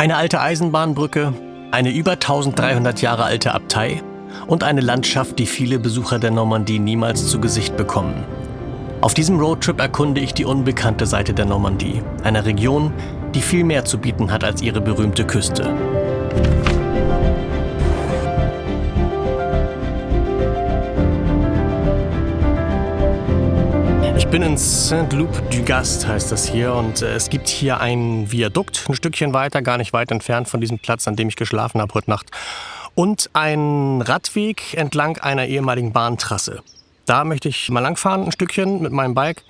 Eine alte Eisenbahnbrücke, eine über 1300 Jahre alte Abtei und eine Landschaft, die viele Besucher der Normandie niemals zu Gesicht bekommen. Auf diesem Roadtrip erkunde ich die unbekannte Seite der Normandie, einer Region, die viel mehr zu bieten hat als ihre berühmte Küste. Ich bin in Saint-Loup-du-Gast, heißt das hier, und es gibt hier ein Viadukt, ein Stückchen weiter, gar nicht weit entfernt von diesem Platz, an dem ich geschlafen habe heute Nacht, und einen Radweg entlang einer ehemaligen Bahntrasse. Da möchte ich mal langfahren, ein Stückchen mit meinem Bike,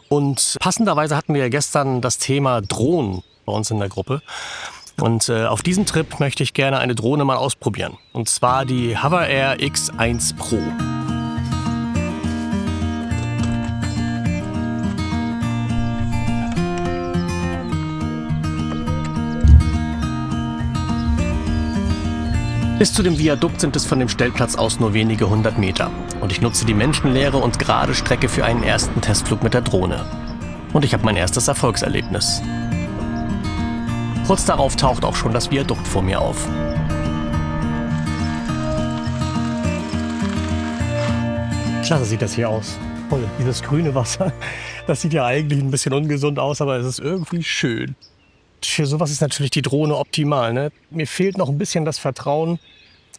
und passenderweise hatten wir ja gestern das Thema Drohnen bei uns in der Gruppe. Und auf diesem Trip möchte ich gerne eine Drohne mal ausprobieren, und zwar die Hover Air X1 Pro. Bis zu dem Viadukt sind es von dem Stellplatz aus nur wenige 100 Meter. Und ich nutze die menschenleere und gerade Strecke für einen ersten Testflug mit der Drohne. Und ich habe mein erstes Erfolgserlebnis. Kurz darauf taucht auch schon das Viadukt vor mir auf. Klasse sieht das hier aus. Toll, dieses grüne Wasser. Das sieht ja eigentlich ein bisschen ungesund aus, aber es ist irgendwie schön. Für sowas ist natürlich die Drohne optimal, ne? Mir fehlt noch ein bisschen das Vertrauen,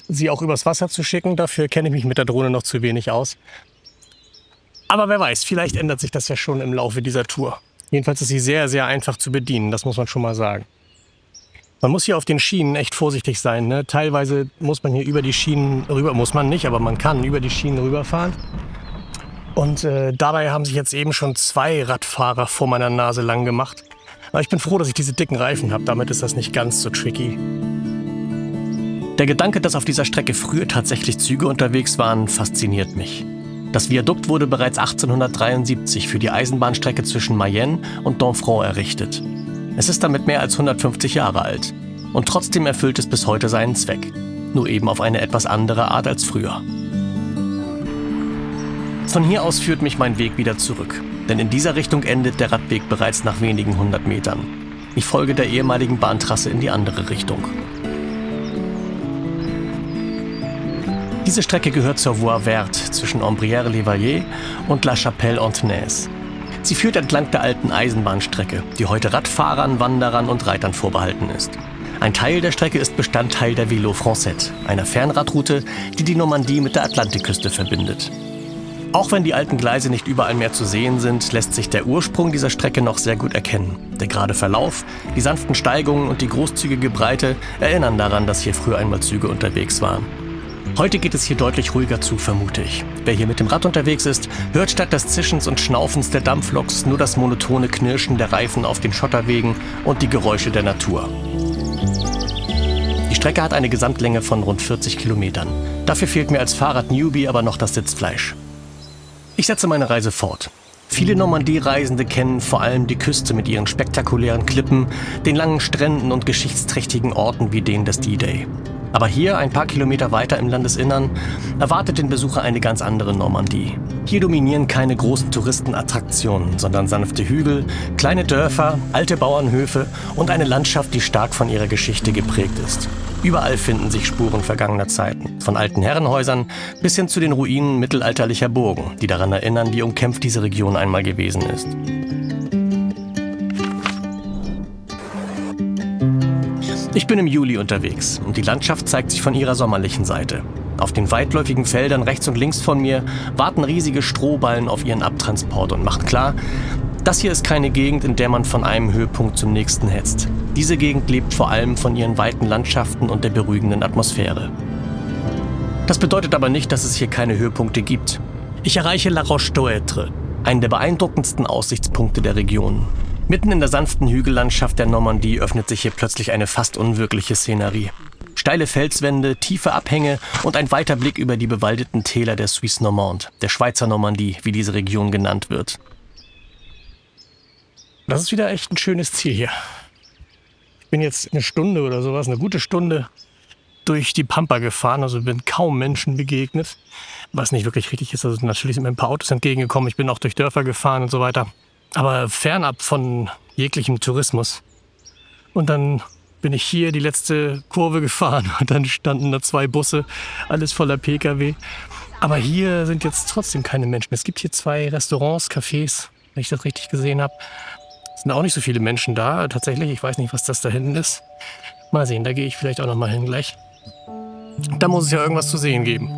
sie auch übers Wasser zu schicken. Dafür kenne ich mich mit der Drohne noch zu wenig aus. Aber wer weiß, vielleicht ändert sich das ja schon im Laufe dieser Tour. Jedenfalls ist sie sehr, sehr einfach zu bedienen, das muss man schon mal sagen. Man muss hier auf den Schienen echt vorsichtig sein, ne? Teilweise muss man hier über die Schienen rüber, muss man nicht, aber man kann über die Schienen rüberfahren. Und dabei haben sich jetzt eben schon 2 Radfahrer vor meiner Nase lang gemacht. Aber ich bin froh, dass ich diese dicken Reifen habe, damit ist das nicht ganz so tricky. Der Gedanke, dass auf dieser Strecke früher tatsächlich Züge unterwegs waren, fasziniert mich. Das Viadukt wurde bereits 1873 für die Eisenbahnstrecke zwischen Mayenne und Domfront errichtet. Es ist damit mehr als 150 Jahre alt. Und trotzdem erfüllt es bis heute seinen Zweck. Nur eben auf eine etwas andere Art als früher. Von hier aus führt mich mein Weg wieder zurück. Denn in dieser Richtung endet der Radweg bereits nach wenigen 100 Metern. Ich folge der ehemaligen Bahntrasse in die andere Richtung. Diese Strecke gehört zur Voie Verte zwischen Ambrières-les-Valliers und La Chapelle-Anthenais. Sie führt entlang der alten Eisenbahnstrecke, die heute Radfahrern, Wanderern und Reitern vorbehalten ist. Ein Teil der Strecke ist Bestandteil der Vélo Français, einer Fernradroute, die die Normandie mit der Atlantikküste verbindet. Auch wenn die alten Gleise nicht überall mehr zu sehen sind, lässt sich der Ursprung dieser Strecke noch sehr gut erkennen. Der gerade Verlauf, die sanften Steigungen und die großzügige Breite erinnern daran, dass hier früher einmal Züge unterwegs waren. Heute geht es hier deutlich ruhiger zu, vermute ich. Wer hier mit dem Rad unterwegs ist, hört statt des Zischens und Schnaufens der Dampfloks nur das monotone Knirschen der Reifen auf den Schotterwegen und die Geräusche der Natur. Die Strecke hat eine Gesamtlänge von rund 40 Kilometern. Dafür fehlt mir als Fahrrad-Newbie aber noch das Sitzfleisch. Ich setze meine Reise fort. Viele Normandie-Reisende kennen vor allem die Küste mit ihren spektakulären Klippen, den langen Stränden und geschichtsträchtigen Orten wie den des D-Day. Aber hier, ein paar Kilometer weiter im Landesinnern, erwartet den Besucher eine ganz andere Normandie. Hier dominieren keine großen Touristenattraktionen, sondern sanfte Hügel, kleine Dörfer, alte Bauernhöfe und eine Landschaft, die stark von ihrer Geschichte geprägt ist. Überall finden sich Spuren vergangener Zeiten, von alten Herrenhäusern bis hin zu den Ruinen mittelalterlicher Burgen, die daran erinnern, wie umkämpft diese Region einmal gewesen ist. Ich bin im Juli unterwegs und die Landschaft zeigt sich von ihrer sommerlichen Seite. Auf den weitläufigen Feldern rechts und links von mir warten riesige Strohballen auf ihren Abtransport und machen klar, das hier ist keine Gegend, in der man von einem Höhepunkt zum nächsten hetzt. Diese Gegend lebt vor allem von ihren weiten Landschaften und der beruhigenden Atmosphäre. Das bedeutet aber nicht, dass es hier keine Höhepunkte gibt. Ich erreiche La Roche-d'Oetre, einen der beeindruckendsten Aussichtspunkte der Region. Mitten in der sanften Hügellandschaft der Normandie öffnet sich hier plötzlich eine fast unwirkliche Szenerie. Steile Felswände, tiefe Abhänge und ein weiter Blick über die bewaldeten Täler der Suisse Normande, der Schweizer Normandie, wie diese Region genannt wird. Das ist wieder echt ein schönes Ziel hier. Ich bin jetzt eine Stunde oder sowas, eine gute Stunde durch die Pampa gefahren, also bin kaum Menschen begegnet, was nicht wirklich richtig ist. Also natürlich sind mir ein paar Autos entgegengekommen, ich bin auch durch Dörfer gefahren und so weiter, aber fernab von jeglichem Tourismus. Und dann bin ich hier die letzte Kurve gefahren und dann standen da 2 Busse, alles voller Pkw. Aber hier sind jetzt trotzdem keine Menschen. Es gibt hier 2 Restaurants, Cafés, wenn ich das richtig gesehen habe. Es sind auch nicht so viele Menschen da. Tatsächlich, ich weiß nicht, was das da hinten ist. Mal sehen, da gehe ich vielleicht auch noch mal hin gleich. Da muss es ja irgendwas zu sehen geben.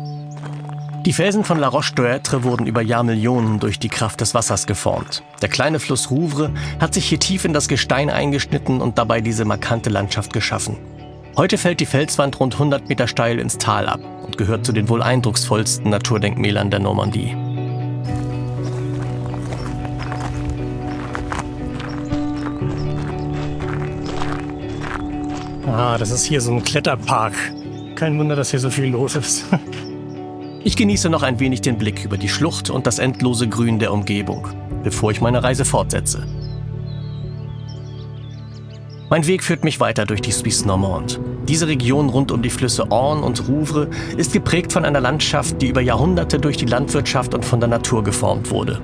Die Felsen von La Roche-d'Oetre wurden über Jahrmillionen durch die Kraft des Wassers geformt. Der kleine Fluss Rouvre hat sich hier tief in das Gestein eingeschnitten und dabei diese markante Landschaft geschaffen. Heute fällt die Felswand rund 100 Meter steil ins Tal ab und gehört zu den wohl eindrucksvollsten Naturdenkmälern der Normandie. Das ist hier so ein Kletterpark. Kein Wunder, dass hier so viel los ist. Ich genieße noch ein wenig den Blick über die Schlucht und das endlose Grün der Umgebung, bevor ich meine Reise fortsetze. Mein Weg führt mich weiter durch die Suisse Normande. Diese Region rund um die Flüsse Orne und Rouvre ist geprägt von einer Landschaft, die über Jahrhunderte durch die Landwirtschaft und von der Natur geformt wurde.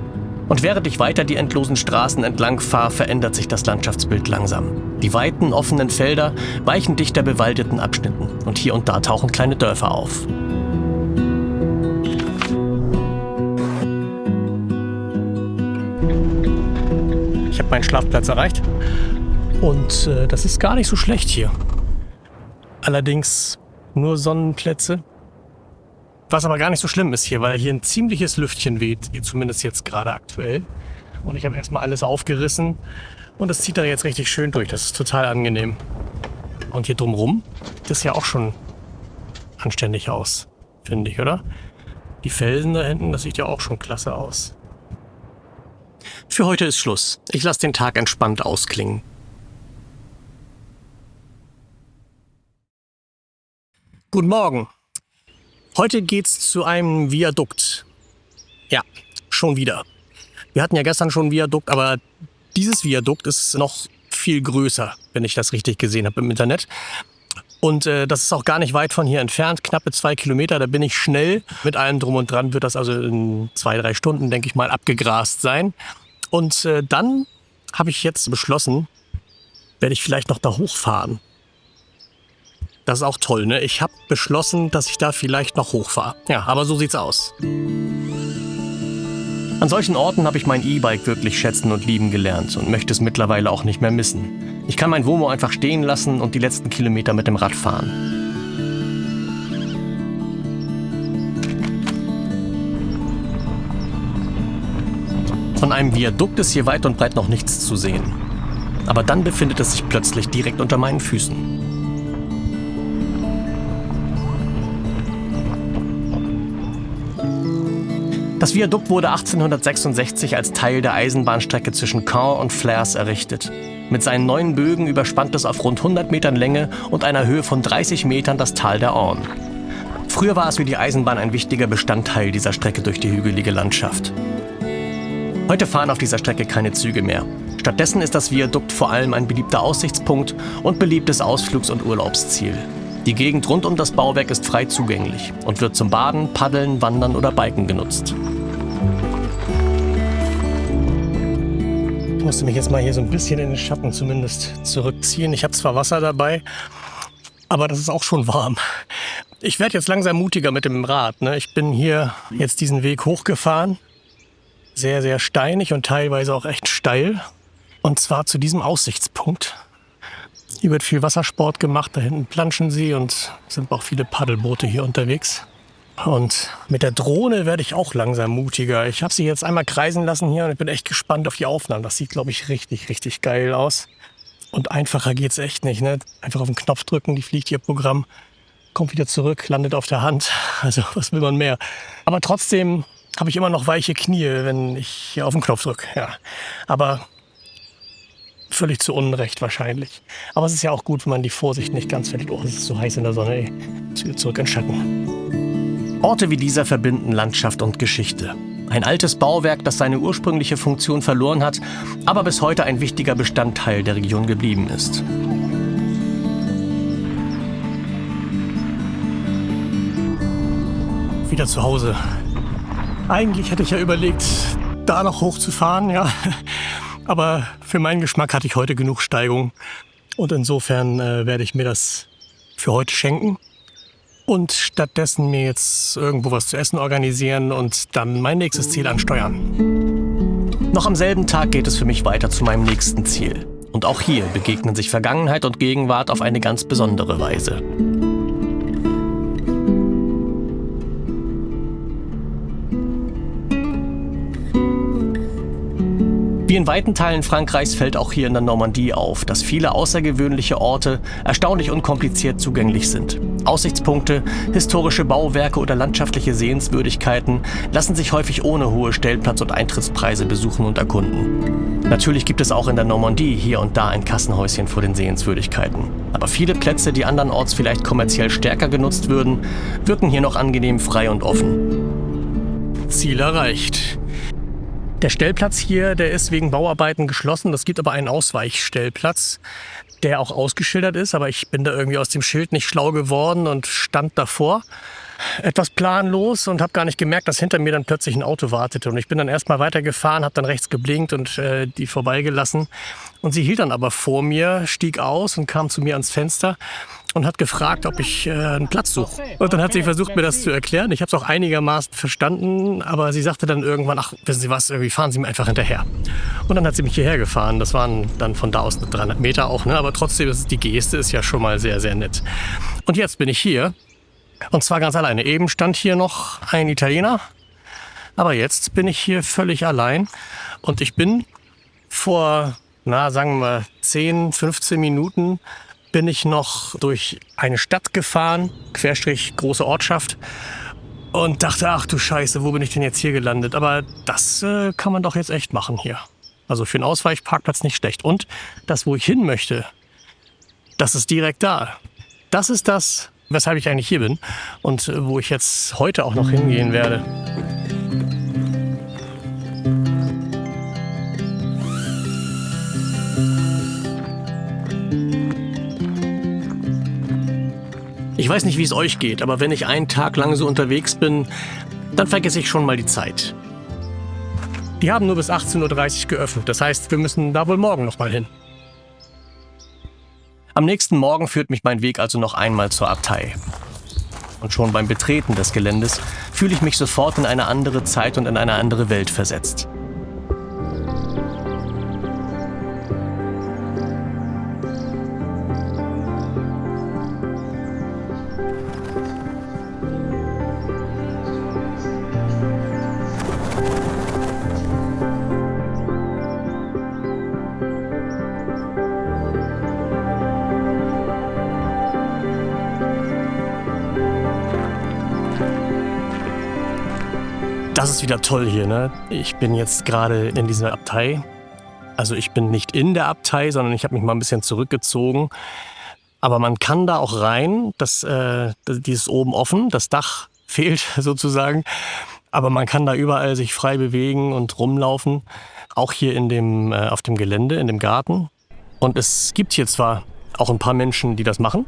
Und während ich weiter die endlosen Straßen entlang fahre, verändert sich das Landschaftsbild langsam. Die weiten, offenen Felder weichen dichter bewaldeten Abschnitten und hier und da tauchen kleine Dörfer auf. Ich habe meinen Schlafplatz erreicht und das ist gar nicht so schlecht hier. Allerdings nur Sonnenplätze. Was aber gar nicht so schlimm ist hier, weil hier ein ziemliches Lüftchen weht, zumindest jetzt gerade aktuell. Und ich habe erstmal alles aufgerissen und das zieht da jetzt richtig schön durch. Das ist total angenehm. Und hier drumrum, das sieht ja auch schon anständig aus, finde ich, oder? Die Felsen da hinten, das sieht ja auch schon klasse aus. Für heute ist Schluss. Ich lasse den Tag entspannt ausklingen. Guten Morgen. Heute geht's zu einem Viadukt. Ja, schon wieder. Wir hatten ja gestern schon ein Viadukt, aber dieses Viadukt ist noch viel größer, wenn ich das richtig gesehen habe im Internet. Und das ist auch gar nicht weit von hier entfernt, knappe 2 Kilometer. Da bin ich schnell. Mit allem drum und dran wird das also in 2-3 Stunden, denke ich mal, abgegrast sein. Und dann habe ich jetzt beschlossen, werde ich vielleicht noch da hochfahren. Das ist auch toll, ne? Ich habe beschlossen, dass ich da vielleicht noch hochfahre. Ja, aber so sieht's aus. An solchen Orten habe ich mein E-Bike wirklich schätzen und lieben gelernt und möchte es mittlerweile auch nicht mehr missen. Ich kann mein Womo einfach stehen lassen und die letzten Kilometer mit dem Rad fahren. Von einem Viadukt ist hier weit und breit noch nichts zu sehen. Aber dann befindet es sich plötzlich direkt unter meinen Füßen. Das Viadukt wurde 1866 als Teil der Eisenbahnstrecke zwischen Caen und Flers errichtet. Mit seinen 9 Bögen überspannt es auf rund 100 Metern Länge und einer Höhe von 30 Metern das Tal der Orne. Früher war es für die Eisenbahn ein wichtiger Bestandteil dieser Strecke durch die hügelige Landschaft. Heute fahren auf dieser Strecke keine Züge mehr. Stattdessen ist das Viadukt vor allem ein beliebter Aussichtspunkt und beliebtes Ausflugs- und Urlaubsziel. Die Gegend rund um das Bauwerk ist frei zugänglich und wird zum Baden, Paddeln, Wandern oder Biken genutzt. Ich musste mich jetzt mal hier so ein bisschen in den Schatten zumindest zurückziehen. Ich habe zwar Wasser dabei, aber das ist auch schon warm. Ich werde jetzt langsam mutiger mit dem Rad, ne? Ich bin hier jetzt diesen Weg hochgefahren. Sehr, sehr steinig und teilweise auch echt steil. Und zwar zu diesem Aussichtspunkt. Hier wird viel Wassersport gemacht, da hinten planschen sie und sind auch viele Paddelboote hier unterwegs. Und mit der Drohne werde ich auch langsam mutiger. Ich habe sie jetzt einmal kreisen lassen hier und ich bin echt gespannt auf die Aufnahmen. Das sieht, glaube ich, richtig, richtig geil aus. Und einfacher geht's echt nicht, ne? Einfach auf den Knopf drücken, die fliegt ihr Programm, kommt wieder zurück, landet auf der Hand. Also was will man mehr? Aber trotzdem habe ich immer noch weiche Knie, wenn ich hier auf den Knopf drücke. Ja. Aber völlig zu Unrecht wahrscheinlich. Aber es ist ja auch gut, wenn man die Vorsicht nicht ganz verliert. Oh, es ist so heiß in der Sonne, ey. Jetzt wieder zurück in den Schatten. Orte wie dieser verbinden Landschaft und Geschichte. Ein altes Bauwerk, das seine ursprüngliche Funktion verloren hat, aber bis heute ein wichtiger Bestandteil der Region geblieben ist. Wieder zu Hause. Eigentlich hatte ich ja überlegt, da noch hochzufahren, ja. Aber für meinen Geschmack hatte ich heute genug Steigung Und insofern werde ich mir das für heute schenken und stattdessen mir jetzt irgendwo was zu essen organisieren und dann mein nächstes Ziel ansteuern. Noch am selben Tag geht es für mich weiter zu meinem nächsten Ziel. Und auch hier begegnen sich Vergangenheit und Gegenwart auf eine ganz besondere Weise. Wie in weiten Teilen Frankreichs fällt auch hier in der Normandie auf, dass viele außergewöhnliche Orte erstaunlich unkompliziert zugänglich sind. Aussichtspunkte, historische Bauwerke oder landschaftliche Sehenswürdigkeiten lassen sich häufig ohne hohe Stellplatz- und Eintrittspreise besuchen und erkunden. Natürlich gibt es auch in der Normandie hier und da ein Kassenhäuschen vor den Sehenswürdigkeiten. Aber viele Plätze, die andernorts vielleicht kommerziell stärker genutzt würden, wirken hier noch angenehm frei und offen. Ziel erreicht. Der Stellplatz hier, der ist wegen Bauarbeiten geschlossen. Es gibt aber einen Ausweichstellplatz, der auch ausgeschildert ist. Aber ich bin da irgendwie aus dem Schild nicht schlau geworden und stand davor, etwas planlos, und habe gar nicht gemerkt, dass hinter mir dann plötzlich ein Auto wartete. Und ich bin dann erstmal weitergefahren, habe dann rechts geblinkt und die vorbeigelassen. Und sie hielt dann aber vor mir, stieg aus und kam zu mir ans Fenster und hat gefragt, ob ich einen Platz suche. Und dann hat sie versucht, mir das zu erklären. Ich habe es auch einigermaßen verstanden, aber sie sagte dann irgendwann, ach, wissen Sie was, irgendwie fahren Sie mir einfach hinterher. Und dann hat sie mich hierher gefahren. Das waren dann von da aus 300 Meter auch, ne? Aber trotzdem, die Geste ist ja schon mal sehr, sehr nett. Und jetzt bin ich hier. Und zwar ganz alleine. Eben stand hier noch ein Italiener, aber jetzt bin ich hier völlig allein. Und ich bin vor, sagen wir 10, 15 Minuten bin ich noch durch eine Stadt gefahren, Querstrich große Ortschaft, und dachte, ach du Scheiße, wo bin ich denn jetzt hier gelandet? Aber das kann man doch jetzt echt machen hier. Also für einen Ausweichparkplatz nicht schlecht. Und das, wo ich hin möchte, das ist direkt da. Das ist das, weshalb ich eigentlich hier bin und wo ich jetzt heute auch noch hingehen werde. Ich weiß nicht, wie es euch geht, aber wenn ich einen Tag lang so unterwegs bin, dann vergesse ich schon mal die Zeit. Die haben nur bis 18:30 Uhr geöffnet, das heißt, wir müssen da wohl morgen noch mal hin. Am nächsten Morgen führt mich mein Weg also noch einmal zur Abtei. Und schon beim Betreten des Geländes fühle ich mich sofort in eine andere Zeit und in eine andere Welt versetzt. Das ist wieder toll hier, ne? Ich bin jetzt gerade in dieser Abtei. Also ich bin nicht in der Abtei, sondern ich habe mich mal ein bisschen zurückgezogen. Aber man kann da auch rein. Die ist oben offen, das Dach fehlt sozusagen. Aber man kann da überall sich frei bewegen und rumlaufen. Auch hier auf dem Gelände, in dem Garten. Und es gibt hier zwar auch ein paar Menschen, die das machen,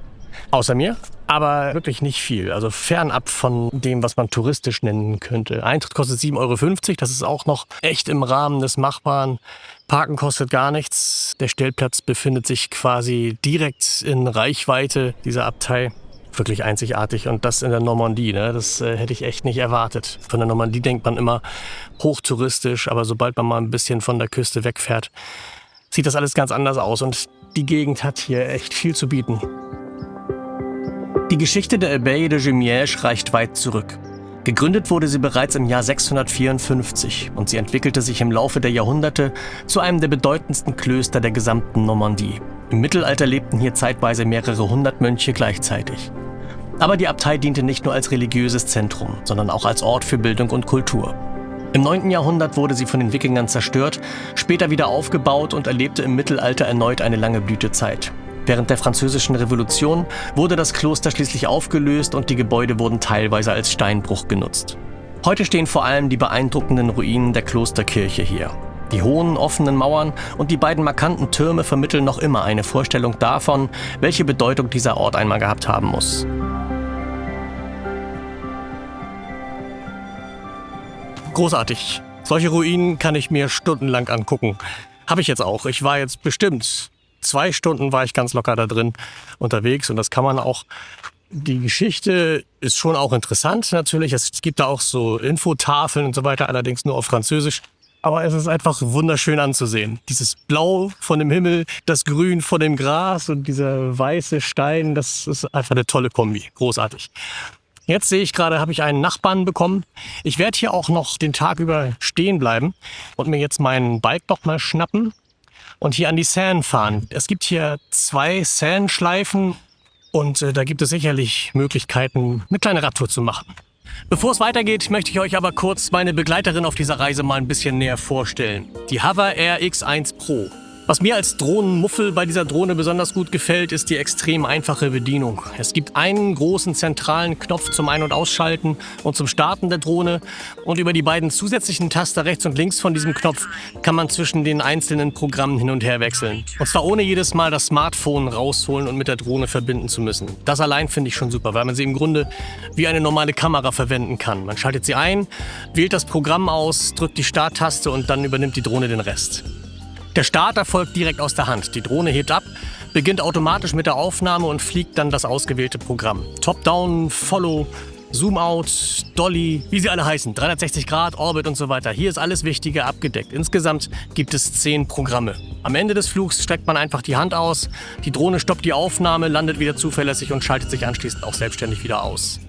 außer mir, aber wirklich nicht viel. Also fernab von dem, was man touristisch nennen könnte. Eintritt kostet 7,50 Euro, das ist auch noch echt im Rahmen des Machbaren. Parken kostet gar nichts. Der Stellplatz befindet sich quasi direkt in Reichweite dieser Abtei. Wirklich einzigartig, und das in der Normandie, ne? Das hätte ich echt nicht erwartet. Von der Normandie denkt man immer hochtouristisch, aber sobald man mal ein bisschen von der Küste wegfährt, sieht das alles ganz anders aus, und die Gegend hat hier echt viel zu bieten. Die Geschichte der Abbaye de Jumièges reicht weit zurück. Gegründet wurde sie bereits im Jahr 654 und sie entwickelte sich im Laufe der Jahrhunderte zu einem der bedeutendsten Klöster der gesamten Normandie. Im Mittelalter lebten hier zeitweise mehrere hundert Mönche gleichzeitig. Aber die Abtei diente nicht nur als religiöses Zentrum, sondern auch als Ort für Bildung und Kultur. Im 9. Jahrhundert wurde sie von den Wikingern zerstört, später wieder aufgebaut und erlebte im Mittelalter erneut eine lange Blütezeit. Während der Französischen Revolution wurde das Kloster schließlich aufgelöst und die Gebäude wurden teilweise als Steinbruch genutzt. Heute stehen vor allem die beeindruckenden Ruinen der Klosterkirche hier. Die hohen, offenen Mauern und die beiden markanten Türme vermitteln noch immer eine Vorstellung davon, welche Bedeutung dieser Ort einmal gehabt haben muss. Großartig. Solche Ruinen kann ich mir stundenlang angucken. Habe ich jetzt auch. Ich war jetzt bestimmt 2 Stunden war ich ganz locker da drin unterwegs und das kann man auch. Die Geschichte ist schon auch interessant natürlich. Es gibt da auch so Infotafeln und so weiter, allerdings nur auf Französisch. Aber es ist einfach wunderschön anzusehen. Dieses Blau von dem Himmel, das Grün von dem Gras und dieser weiße Stein, das ist einfach eine tolle Kombi. Großartig. Jetzt sehe ich gerade, habe ich einen Nachbarn bekommen. Ich werde hier auch noch den Tag über stehen bleiben und mir jetzt meinen Bike noch mal schnappen und hier an die Seine fahren. Es gibt hier 2 Seine-Schleifen und da gibt es sicherlich Möglichkeiten, eine kleine Radtour zu machen. Bevor es weitergeht, möchte ich euch aber kurz meine Begleiterin auf dieser Reise mal ein bisschen näher vorstellen. Die Hover Air X1 Pro. Was mir als Drohnenmuffel bei dieser Drohne besonders gut gefällt, ist die extrem einfache Bedienung. Es gibt einen großen zentralen Knopf zum Ein- und Ausschalten und zum Starten der Drohne. Und über die beiden zusätzlichen Taster rechts und links von diesem Knopf kann man zwischen den einzelnen Programmen hin und her wechseln. Und zwar ohne jedes Mal das Smartphone rausholen und mit der Drohne verbinden zu müssen. Das allein finde ich schon super, weil man sie im Grunde wie eine normale Kamera verwenden kann. Man schaltet sie ein, wählt das Programm aus, drückt die Starttaste und dann übernimmt die Drohne den Rest. Der Start erfolgt direkt aus der Hand. Die Drohne hebt ab, beginnt automatisch mit der Aufnahme und fliegt dann das ausgewählte Programm. Top-Down, Follow, Zoom-Out, Dolly, wie sie alle heißen, 360 Grad, Orbit und so weiter. Hier ist alles Wichtige abgedeckt. Insgesamt gibt es 10 Programme. Am Ende des Flugs streckt man einfach die Hand aus, die Drohne stoppt die Aufnahme, landet wieder zuverlässig und schaltet sich anschließend auch selbstständig wieder aus.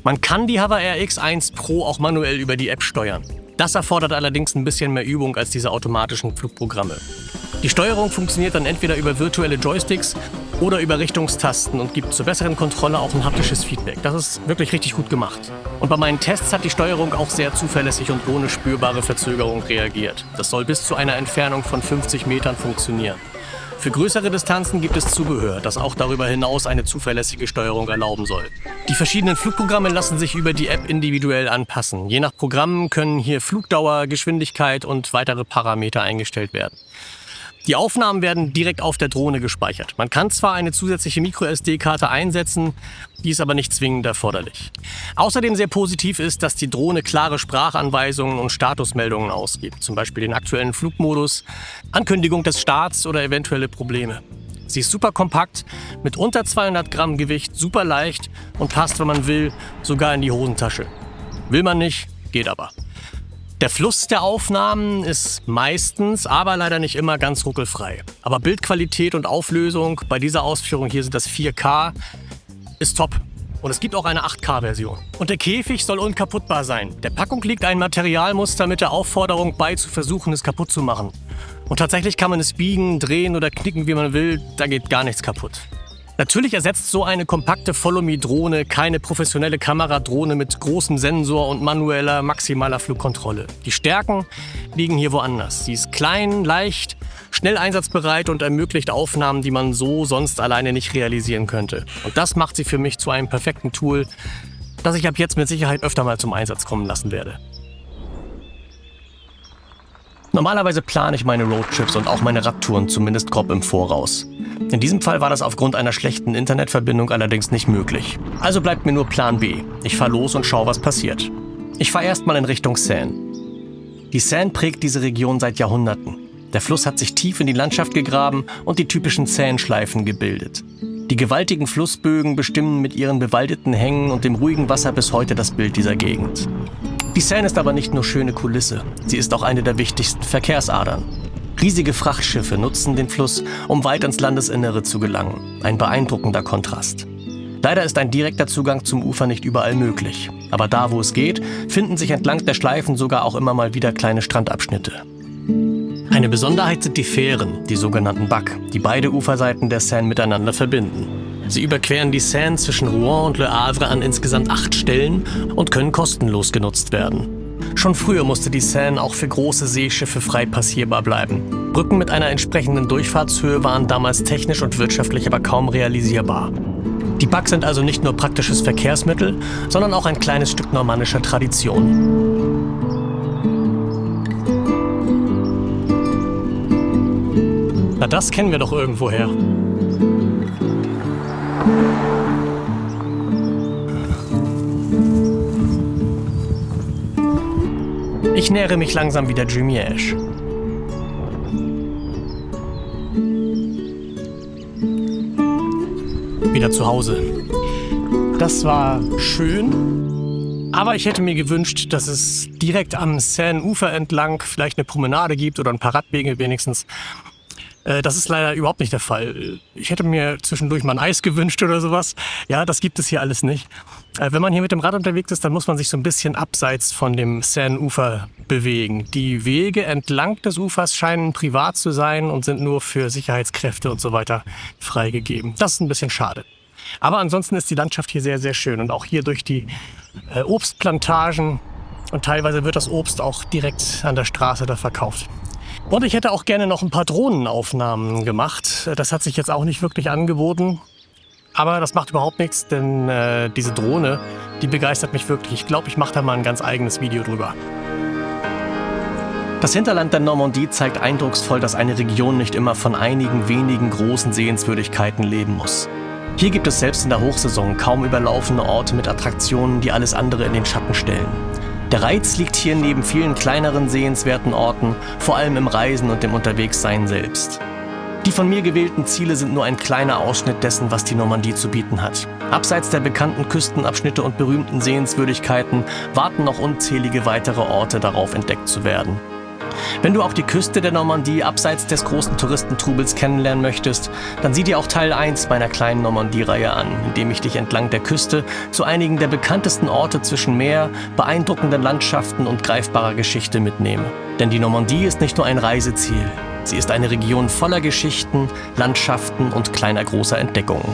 Man kann die Hover Air X1 Pro auch manuell über die App steuern. Das erfordert allerdings ein bisschen mehr Übung als diese automatischen Flugprogramme. Die Steuerung funktioniert dann entweder über virtuelle Joysticks oder über Richtungstasten und gibt zur besseren Kontrolle auch ein haptisches Feedback. Das ist wirklich richtig gut gemacht. Und bei meinen Tests hat die Steuerung auch sehr zuverlässig und ohne spürbare Verzögerung reagiert. Das soll bis zu einer Entfernung von 50 Metern funktionieren. Für größere Distanzen gibt es Zubehör, das auch darüber hinaus eine zuverlässige Steuerung erlauben soll. Die verschiedenen Flugprogramme lassen sich über die App individuell anpassen. Je nach Programm können hier Flugdauer, Geschwindigkeit und weitere Parameter eingestellt werden. Die Aufnahmen werden direkt auf der Drohne gespeichert. Man kann zwar eine zusätzliche Micro-SD-Karte einsetzen, die ist aber nicht zwingend erforderlich. Außerdem sehr positiv ist, dass die Drohne klare Sprachanweisungen und Statusmeldungen ausgibt, zum Beispiel den aktuellen Flugmodus, Ankündigung des Starts oder eventuelle Probleme. Sie ist super kompakt, mit unter 200 Gramm Gewicht, super leicht und passt, wenn man will, sogar in die Hosentasche. Will man nicht, geht aber. Der Fluss der Aufnahmen ist meistens, aber leider nicht immer ganz ruckelfrei. Aber Bildqualität und Auflösung, bei dieser Ausführung hier sind das 4K, ist top. Und es gibt auch eine 8K-Version. Und der Käfig soll unkaputtbar sein. Der Packung liegt ein Materialmuster mit der Aufforderung bei, zu versuchen, es kaputt zu machen. Und tatsächlich kann man es biegen, drehen oder knicken, wie man will, da geht gar nichts kaputt. Natürlich ersetzt so eine kompakte Follow-Me-Drohne keine professionelle Kameradrohne mit großem Sensor und manueller, maximaler Flugkontrolle. Die Stärken liegen hier woanders. Sie ist klein, leicht, schnell einsatzbereit und ermöglicht Aufnahmen, die man so sonst alleine nicht realisieren könnte. Und das macht sie für mich zu einem perfekten Tool, das ich ab jetzt mit Sicherheit öfter mal zum Einsatz kommen lassen werde. Normalerweise plane ich meine Roadtrips und auch meine Radtouren zumindest grob im Voraus. In diesem Fall war das aufgrund einer schlechten Internetverbindung allerdings nicht möglich. Also bleibt mir nur Plan B. Ich fahre los und schaue, was passiert. Ich fahre erstmal in Richtung Seine. Die Seine prägt diese Region seit Jahrhunderten. Der Fluss hat sich tief in die Landschaft gegraben und die typischen Seine-Schleifen gebildet. Die gewaltigen Flussbögen bestimmen mit ihren bewaldeten Hängen und dem ruhigen Wasser bis heute das Bild dieser Gegend. Die Seine ist aber nicht nur schöne Kulisse, sie ist auch eine der wichtigsten Verkehrsadern. Riesige Frachtschiffe nutzen den Fluss, um weit ins Landesinnere zu gelangen. Ein beeindruckender Kontrast. Leider ist ein direkter Zugang zum Ufer nicht überall möglich. Aber da, wo es geht, finden sich entlang der Schleifen sogar auch immer mal wieder kleine Strandabschnitte. Eine Besonderheit sind die Fähren, die sogenannten Bacs, die beide Uferseiten der Seine miteinander verbinden. Sie überqueren die Seine zwischen Rouen und Le Havre an insgesamt 8 Stellen und können kostenlos genutzt werden. Schon früher musste die Seine auch für große Seeschiffe frei passierbar bleiben. Brücken mit einer entsprechenden Durchfahrtshöhe waren damals technisch und wirtschaftlich aber kaum realisierbar. Die Bacs sind also nicht nur praktisches Verkehrsmittel, sondern auch ein kleines Stück normannischer Tradition. Na, das kennen wir doch irgendwoher. Ich nähere mich langsam wieder Jumièges. wieder zu Hause. Das war schön, aber ich hätte mir gewünscht, dass es direkt am Seine-Ufer entlang vielleicht eine Promenade gibt oder ein paar Radwege wenigstens. Das ist leider überhaupt nicht der Fall. Ich hätte mir zwischendurch mal ein Eis gewünscht oder sowas. Ja, das gibt es hier alles nicht. Wenn man hier mit dem Rad unterwegs ist, dann muss man sich so ein bisschen abseits von dem Seine-Ufer bewegen. Die Wege entlang des Ufers scheinen privat zu sein und sind nur für Sicherheitskräfte und so weiter freigegeben. Das ist ein bisschen schade. Aber ansonsten ist die Landschaft hier sehr, sehr schön. Und auch hier durch die Obstplantagen. Und teilweise wird das Obst auch direkt an der Straße da verkauft. Und ich hätte auch gerne noch ein paar Drohnenaufnahmen gemacht. Das hat sich jetzt auch nicht wirklich angeboten. Aber das macht überhaupt nichts, denn diese Drohne, die begeistert mich wirklich. Ich glaube, ich mache da mal ein ganz eigenes Video drüber. Das Hinterland der Normandie zeigt eindrucksvoll, dass eine Region nicht immer von einigen wenigen großen Sehenswürdigkeiten leben muss. Hier gibt es selbst in der Hochsaison kaum überlaufene Orte mit Attraktionen, die alles andere in den Schatten stellen. Der Reiz liegt hier neben vielen kleineren sehenswerten Orten, vor allem im Reisen und dem Unterwegssein selbst. Die von mir gewählten Ziele sind nur ein kleiner Ausschnitt dessen, was die Normandie zu bieten hat. Abseits der bekannten Küstenabschnitte und berühmten Sehenswürdigkeiten warten noch unzählige weitere Orte darauf, entdeckt zu werden. Wenn du auch die Küste der Normandie abseits des großen Touristentrubels kennenlernen möchtest, dann sieh dir auch Teil 1 meiner kleinen Normandie-Reihe an, in dem ich dich entlang der Küste zu einigen der bekanntesten Orte zwischen Meer, beeindruckenden Landschaften und greifbarer Geschichte mitnehme. Denn die Normandie ist nicht nur ein Reiseziel, sie ist eine Region voller Geschichten, Landschaften und kleiner großer Entdeckungen.